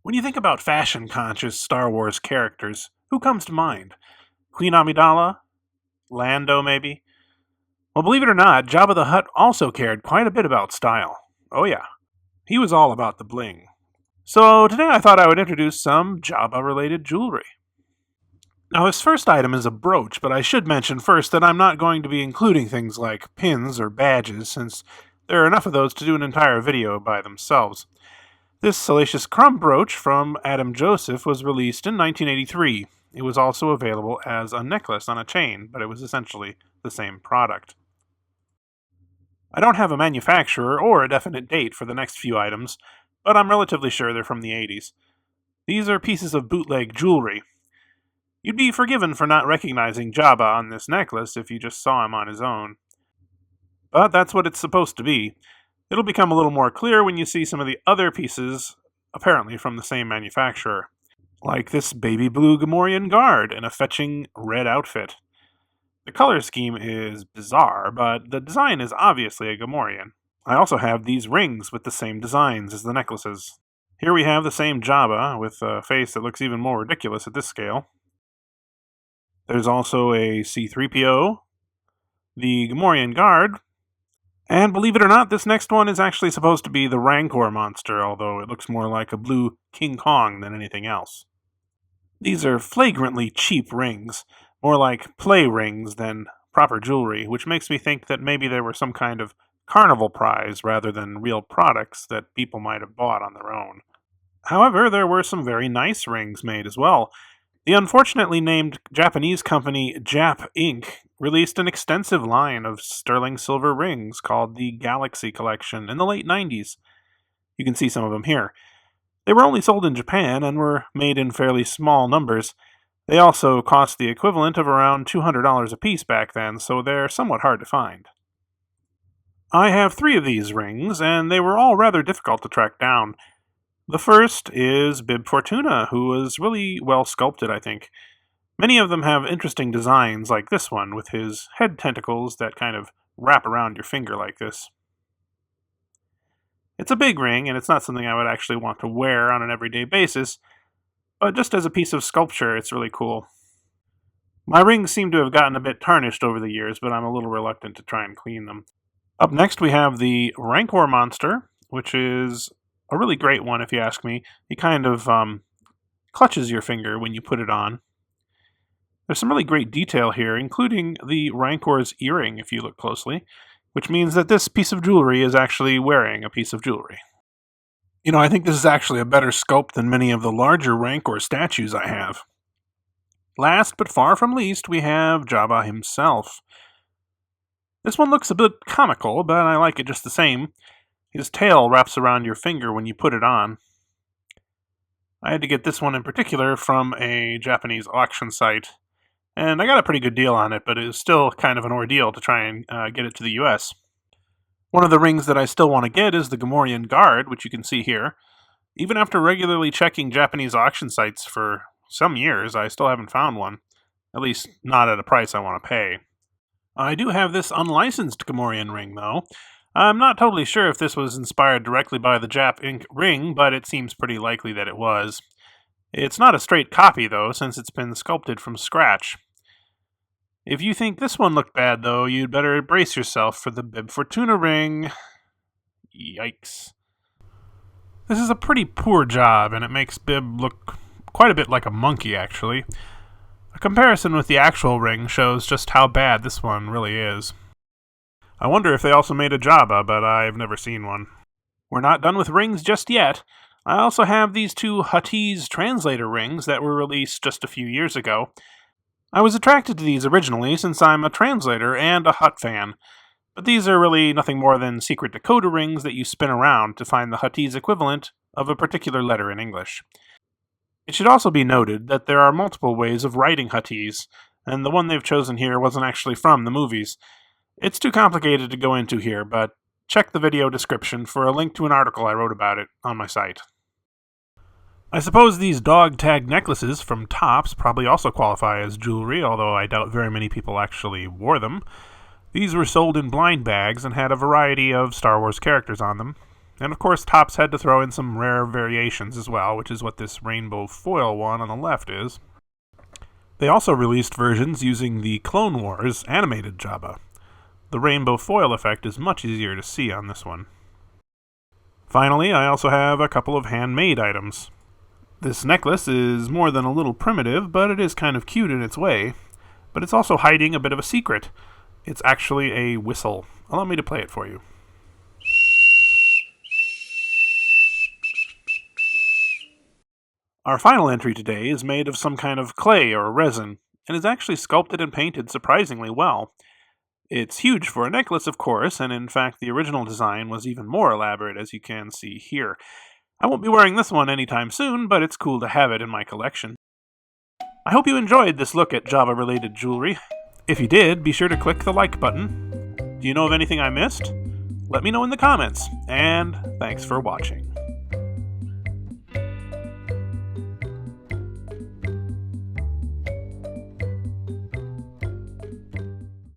When you think about fashion-conscious Star Wars characters, who comes to mind? Queen Amidala? Lando, maybe? Well, believe it or not, Jabba the Hutt also cared quite a bit about style. Oh yeah, he was all about the bling. So today I thought I would introduce some Jabba-related jewelry. Now this first item is a brooch, but I should mention first that I'm not going to be including things like pins or badges, since there are enough of those to do an entire video by themselves. This Salacious Crumb brooch from Adam Joseph was released in 1983. It was also available as a necklace on a chain, but it was essentially the same product. I don't have a manufacturer or a definite date for the next few items, but I'm relatively sure they're from the 80s. These are pieces of bootleg jewelry. You'd be forgiven for not recognizing Jabba on this necklace if you just saw him on his own. But that's what it's supposed to be. It'll become a little more clear when you see some of the other pieces, apparently from the same manufacturer, like this baby blue Gamorrean guard in a fetching red outfit. The color scheme is bizarre, but the design is obviously a Gamorrean. I also have these rings with the same designs as the necklaces. Here we have the same Jabba, with a face that looks even more ridiculous at this scale. There's also a C-3PO, the Gamorrean guard, and believe it or not, this next one is actually supposed to be the Rancor monster, although it looks more like a blue King Kong than anything else. These are flagrantly cheap rings, more like play rings than proper jewelry, which makes me think that maybe they were some kind of carnival prize rather than real products that people might have bought on their own. However, there were some very nice rings made as well. The unfortunately named Japanese company Jap Inc. released an extensive line of sterling silver rings called the Galaxy Collection in the late 90s. You can see some of them here. They were only sold in Japan and were made in fairly small numbers. They also cost the equivalent of around $200 a piece back then, so they're somewhat hard to find. I have 3 of these rings, and they were all rather difficult to track down. The first is Bib Fortuna, who was really well sculpted, I think. Many of them have interesting designs, like this one, with his head tentacles that kind of wrap around your finger like this. It's a big ring, and it's not something I would actually want to wear on an everyday basis, but just as a piece of sculpture, it's really cool. My rings seem to have gotten a bit tarnished over the years, but I'm a little reluctant to try and clean them. Up next, we have the Rancor monster, which is a really great one, if you ask me. He kind of clutches your finger when you put it on. There's some really great detail here, including the Rancor's earring, if you look closely, which means that this piece of jewelry is actually wearing a piece of jewelry. You know, I think this is actually a better sculpt than many of the larger Rancor statues I have. Last, but far from least, we have Jabba himself. This one looks a bit comical, but I like it just the same. His tail wraps around your finger when you put it on. I had to get this one in particular from a Japanese auction site, and I got a pretty good deal on it, but it was still kind of an ordeal to try and get it to the US. One of the rings that I still want to get is the Gamorrean Guard, which you can see here. Even after regularly checking Japanese auction sites for some years, I still haven't found one. At least not at a price I want to pay. I do have this unlicensed Gamorrean ring, though. I'm not totally sure if this was inspired directly by the Jap Inc. ring, but it seems pretty likely that it was. It's not a straight copy, though, since it's been sculpted from scratch. If you think this one looked bad, though, you'd better brace yourself for the Bib Fortuna ring. Yikes. This is a pretty poor job, and it makes Bib look quite a bit like a monkey, actually. A comparison with the actual ring shows just how bad this one really is. I wonder if they also made a Jabba, but I've never seen one. We're not done with rings just yet. I also have these 2 Huttese translator rings that were released just a few years ago. I was attracted to these originally since I'm a translator and a Hutt fan, but these are really nothing more than secret decoder rings that you spin around to find the Huttese equivalent of a particular letter in English. It should also be noted that there are multiple ways of writing Huttese, and the one they've chosen here wasn't actually from the movies. It's too complicated to go into here, but check the video description for a link to an article I wrote about it on my site. I suppose these dog tag necklaces from Topps probably also qualify as jewelry, although I doubt very many people actually wore them. These were sold in blind bags and had a variety of Star Wars characters on them. And of course, Topps had to throw in some rare variations as well, which is what this rainbow foil one on the left is. They also released versions using the Clone Wars animated Jabba. The rainbow foil effect is much easier to see on this one. Finally, I also have a couple of handmade items. This necklace is more than a little primitive, but it is kind of cute in its way. But it's also hiding a bit of a secret. It's actually a whistle. Allow me to play it for you. Our final entry today is made of some kind of clay or resin, and is actually sculpted and painted surprisingly well. It's huge for a necklace, of course, and in fact the original design was even more elaborate, as you can see here. I won't be wearing this one anytime soon, but it's cool to have it in my collection. I hope you enjoyed this look at Jabba-related jewelry. If you did, be sure to click the like button. Do you know of anything I missed? Let me know in the comments, and thanks for watching.